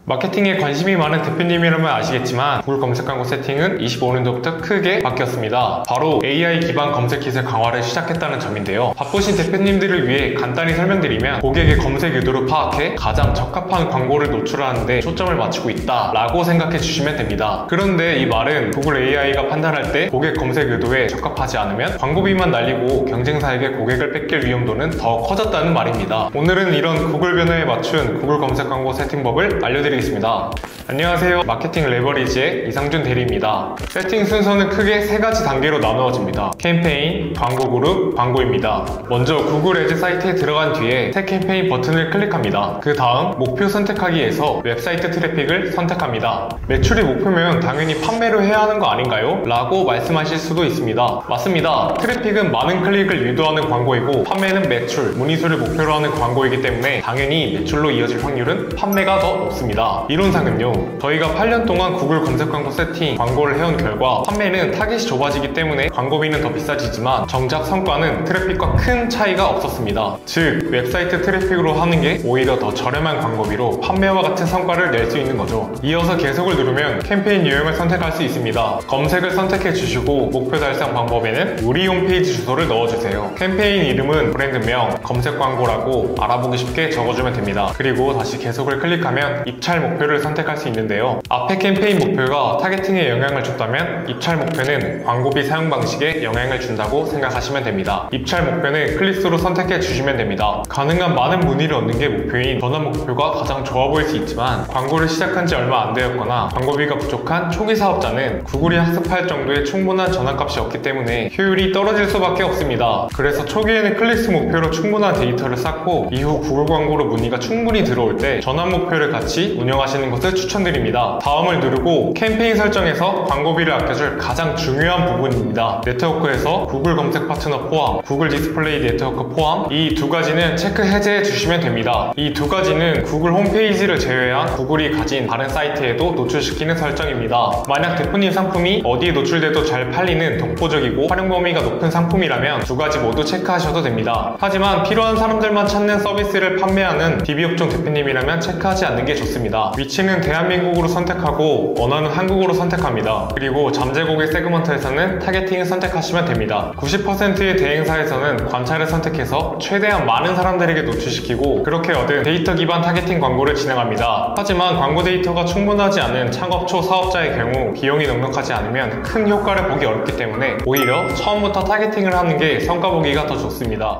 마케팅에 관심이 많은 대표님이라면 아시겠지만 구글 검색 광고 세팅은 25년도부터 크게 바뀌었습니다. 바로 AI 기반 검색 기술 강화를 시작했다는 점인데요. 바쁘신 대표님들을 위해 간단히 설명드리면 고객의 검색 의도를 파악해 가장 적합한 광고를 노출하는 데 초점을 맞추고 있다 라고 생각해 주시면 됩니다. 그런데 이 말은 구글 AI가 판단할 때 고객 검색 의도에 적합하지 않으면 광고비만 날리고 경쟁사에게 고객을 뺏길 위험도는 더 커졌다는 말입니다. 오늘은 이런 구글 변화에 맞춘 구글 검색 광고 세팅법을 알려드리겠습니다. 안녕하세요. 마케팅 레버리지의 이상준 대리입니다. 세팅 순서는 크게 세 가지 단계로 나누어집니다. 캠페인, 광고 그룹, 광고입니다. 먼저 구글 애드 사이트에 들어간 뒤에 새 캠페인 버튼을 클릭합니다. 그 다음 목표 선택하기에서 웹사이트 트래픽을 선택합니다. 매출이 목표면 당연히 판매를 해야 하는 거 아닌가요? 라고 말씀하실 수도 있습니다. 맞습니다. 트래픽은 많은 클릭을 유도하는 광고이고 판매는 매출, 문의수를 목표로 하는 광고이기 때문에 당연히 매출로 이어질 확률은 판매가 더 높습니다. 이론상은요, 저희가 8년 동안 구글 검색 광고 세팅 광고를 해온 결과 판매는 타겟이 좁아지기 때문에 광고비는 더 비싸지지만 정작 성과는 트래픽과 큰 차이가 없었습니다. 즉 웹사이트 트래픽으로 하는 게 오히려 더 저렴한 광고비로 판매와 같은 성과를 낼 수 있는 거죠. 이어서 계속을 누르면 캠페인 유형을 선택할 수 있습니다. 검색을 선택해 주시고 목표 달성 방법에는 우리 홈페이지 주소를 넣어주세요. 캠페인 이름은 브랜드명, 검색 광고라고 알아보기 쉽게 적어주면 됩니다. 그리고 다시 계속을 클릭하면 입찰 목표를 선택할 수 있는데요. 앞에 캠페인 목표가 타겟팅에 영향을 줬다면 입찰 목표는 광고비 사용 방식에 영향을 준다고 생각하시면 됩니다. 입찰 목표는 클릭수로 선택해 주시면 됩니다. 가능한 많은 문의를 얻는 게 목표인 전환 목표가 가장 좋아 보일 수 있지만 광고를 시작한 지 얼마 안 되었거나 광고비가 부족한 초기 사업자는 구글이 학습할 정도의 충분한 전환값이 없기 때문에 효율이 떨어질 수밖에 없습니다. 그래서 초기에는 클릭수 목표로 충분한 데이터를 쌓고 이후 구글 광고로 문의가 충분히 들어올 때 전환 목표를 같이 운영하시는 것을 추천드립니다. 다음을 누르고 캠페인 설정에서 광고비를 아껴줄 가장 중요한 부분입니다. 네트워크에서 구글 검색 파트너 포함, 구글 디스플레이 네트워크 포함 이 두 가지는 체크 해제해 주시면 됩니다. 이 두 가지는 구글 홈페이지를 제외한 구글이 가진 다른 사이트에도 노출시키는 설정입니다. 만약 대표님 상품이 어디에 노출돼도 잘 팔리는 독보적이고 활용 범위가 높은 상품이라면 두 가지 모두 체크하셔도 됩니다. 하지만 필요한 사람들만 찾는 서비스를 판매하는 DB업종 대표님이라면 체크하지 않는 게 좋습니다. 위치는 대한민국으로 선택하고 언어는 한국어로 선택합니다. 그리고 잠재고객 세그먼트에서는 타겟팅을 선택하시면 됩니다. 90%의 대행사에서는 관찰을 선택해서 최대한 많은 사람들에게 노출시키고 그렇게 얻은 데이터 기반 타겟팅 광고를 진행합니다. 하지만 광고 데이터가 충분하지 않은 창업 초 사업자의 경우 비용이 넉넉하지 않으면 큰 효과를 보기 어렵기 때문에 오히려 처음부터 타겟팅을 하는 게 성과 보기가 더 좋습니다.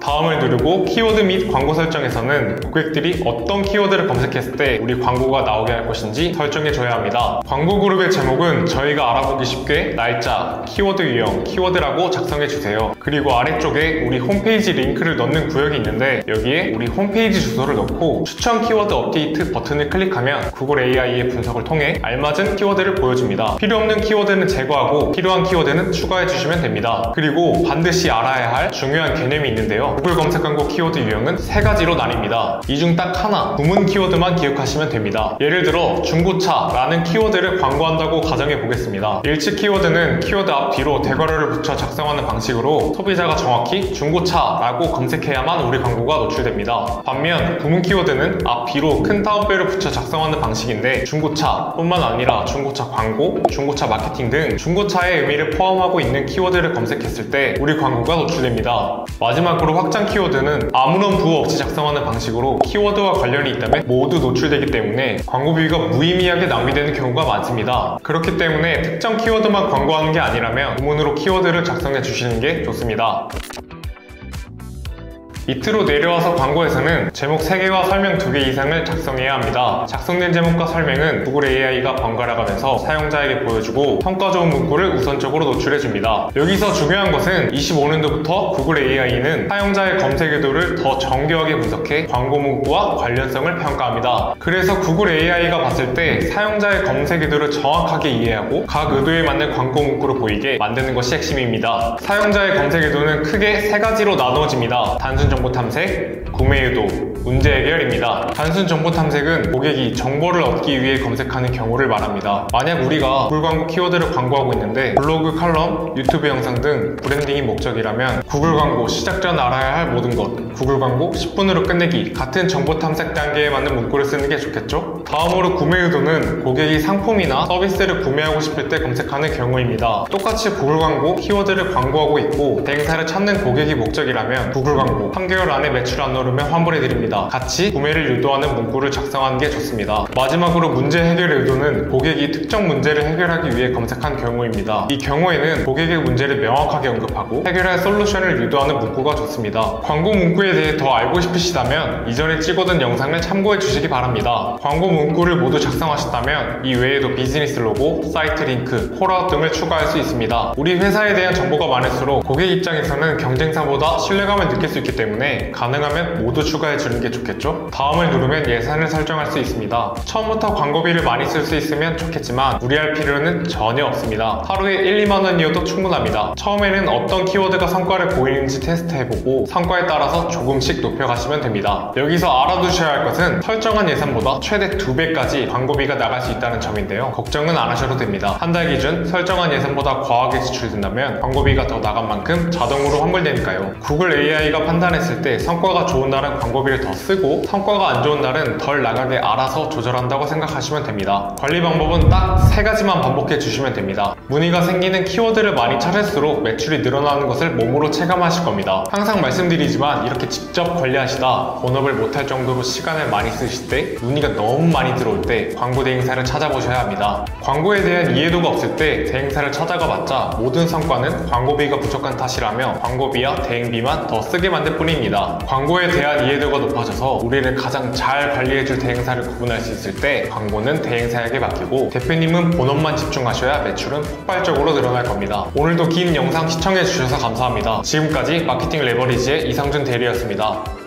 다음을 누르고 키워드 및 광고 설정에서는 고객들이 어떤 키워드를 검색했을 때 우리 광고가 나오게 할 것인지 설정해 줘야 합니다. 광고 그룹의 제목은 저희가 알아보기 쉽게 날짜, 키워드 유형, 키워드라고 작성해 주세요. 그리고 아래쪽에 우리 홈페이지 링크를 넣는 구역이 있는데 여기에 우리 홈페이지 주소를 넣고 추천 키워드 업데이트 버튼을 클릭하면 구글 AI의 분석을 통해 알맞은 키워드를 보여줍니다. 필요 없는 키워드는 제거하고 필요한 키워드는 추가해 주시면 됩니다. 그리고 반드시 알아야 할 중요한 개념이 있는데요. 구글 검색 광고 키워드 유형은 세 가지로 나뉩니다. 이 중 딱 하나, 구문 키워드만 기억하시면 됩니다. 예를 들어 중고차라는 키워드를 광고한다고 가정해 보겠습니다. 일치 키워드는 키워드 앞 뒤로 대괄호를 붙여 작성하는 방식으로 소비자가 정확히 중고차라고 검색해야만 우리 광고가 노출됩니다. 반면 구문 키워드는 앞 뒤로 큰 따옴표를 붙여 작성하는 방식인데 중고차 뿐만 아니라 중고차 광고, 중고차 마케팅 등 중고차의 의미를 포함하고 있는 키워드를 검색했을 때 우리 광고가 노출됩니다. 마지막으로 확장 키워드는 아무런 부호 없이 작성하는 방식으로 키워드와 관련이 있다면 모두 노출되기 때문에 광고비가 무의미하게 낭비되는 경우가 많습니다. 그렇기 때문에 특정 키워드만 광고하는 게 아니라면 구문으로 키워드를 작성해 주시는 게 좋습니다. 밑으로 내려와서 광고에서는 제목 3개와 설명 2개 이상을 작성해야 합니다. 작성된 제목과 설명은 구글 AI가 번갈아가면서 사용자에게 보여주고 평가 좋은 문구를 우선적으로 노출해줍니다. 여기서 중요한 것은 25년도부터 구글 AI는 사용자의 검색 의도를 더 정교하게 분석해 광고 문구와 관련성을 평가합니다. 그래서 구글 AI가 봤을 때 사용자의 검색 의도를 정확하게 이해하고 각 의도에 맞는 광고 문구를 보이게 만드는 것이 핵심입니다. 사용자의 검색 의도는 크게 3가지로 나누어집니다. 단순 정보 탐색, 구매 유도, 문제 해결입니다. 단순 정보 탐색은 고객이 정보를 얻기 위해 검색하는 경우를 말합니다. 만약 우리가 구글 광고 키워드를 광고하고 있는데 블로그, 칼럼, 유튜브 영상 등 브랜딩이 목적이라면 구글 광고 시작 전 알아야 할 모든 것, 구글 광고 10분으로 끝내기 같은 정보 탐색 단계에 맞는 문구를 쓰는 게 좋겠죠? 다음으로 구매 유도는 고객이 상품이나 서비스를 구매하고 싶을 때 검색하는 경우입니다. 똑같이 구글 광고 키워드를 광고하고 있고 대행사를 찾는 고객이 목적이라면 구글 광고 3개월 안에 매출 안 오르면 환불해드립니다. 같이 구매를 유도하는 문구를 작성하는 게 좋습니다. 마지막으로 문제 해결 유도는 고객이 특정 문제를 해결하기 위해 검색한 경우입니다. 이 경우에는 고객의 문제를 명확하게 언급하고 해결할 솔루션을 유도하는 문구가 좋습니다. 광고 문구에 대해 더 알고 싶으시다면 이전에 찍어둔 영상을 참고해 주시기 바랍니다. 광고 문구를 모두 작성하셨다면 이 외에도 비즈니스 로고, 사이트 링크, 콜아웃 등을 추가할 수 있습니다. 우리 회사에 대한 정보가 많을수록 고객 입장에서는 경쟁사보다 신뢰감을 느낄 수 있기 때문에 가능하면 모두 추가해 주는 게 좋겠죠? 다음을 누르면 예산을 설정할 수 있습니다. 처음부터 광고비를 많이 쓸 수 있으면 좋겠지만 무리할 필요는 전혀 없습니다. 하루에 1, 2만 원이어도 충분합니다. 처음에는 어떤 키워드가 성과를 보이는지 테스트해보고 성과에 따라서 조금씩 높여가시면 됩니다. 여기서 알아두셔야 할 것은 설정한 예산보다 최대 2배까지 광고비가 나갈 수 있다는 점인데요. 걱정은 안 하셔도 됩니다. 한 달 기준 설정한 예산보다 과하게 지출된다면 광고비가 더 나간 만큼 자동으로 환불되니까요. 구글 AI가 판단했을 때 성과가 좋은 날은 광고비를 더 쓰고 성과가 안 좋은 날은 덜 나가게 알아서 조절한다고 생각하시면 됩니다. 관리 방법은 딱 3가지만 반복해 주시면 됩니다. 문의가 생기는 키워드를 많이 찾을수록 매출이 늘어나는 것을 몸으로 체감하실 겁니다. 항상 말씀드리지만 이렇게 직접 관리하시다 본업을 못할 정도로 시간을 많이 쓰실 때 문의가 너무 많이 들어올 때 광고 대행사를 찾아보셔야 합니다. 광고에 대한 이해도가 없을 때 대행사를 찾아가봤자 모든 성과는 광고비가 부족한 탓이라며 광고비와 대행비만 더 쓰게 만들 뿐입니다. 광고에 대한 이해도가 높아져서 우리를 가장 잘 관리해줄 대행사를 구분할 수 있을 때 광고는 대행사에게 맡기고 대표님은 본업만 집중하셔야 매출은 폭발적으로 늘어날 겁니다. 오늘도 긴 영상 시청해주셔서 감사합니다. 지금까지 마케팅 레버리지의 이상준 대리였습니다.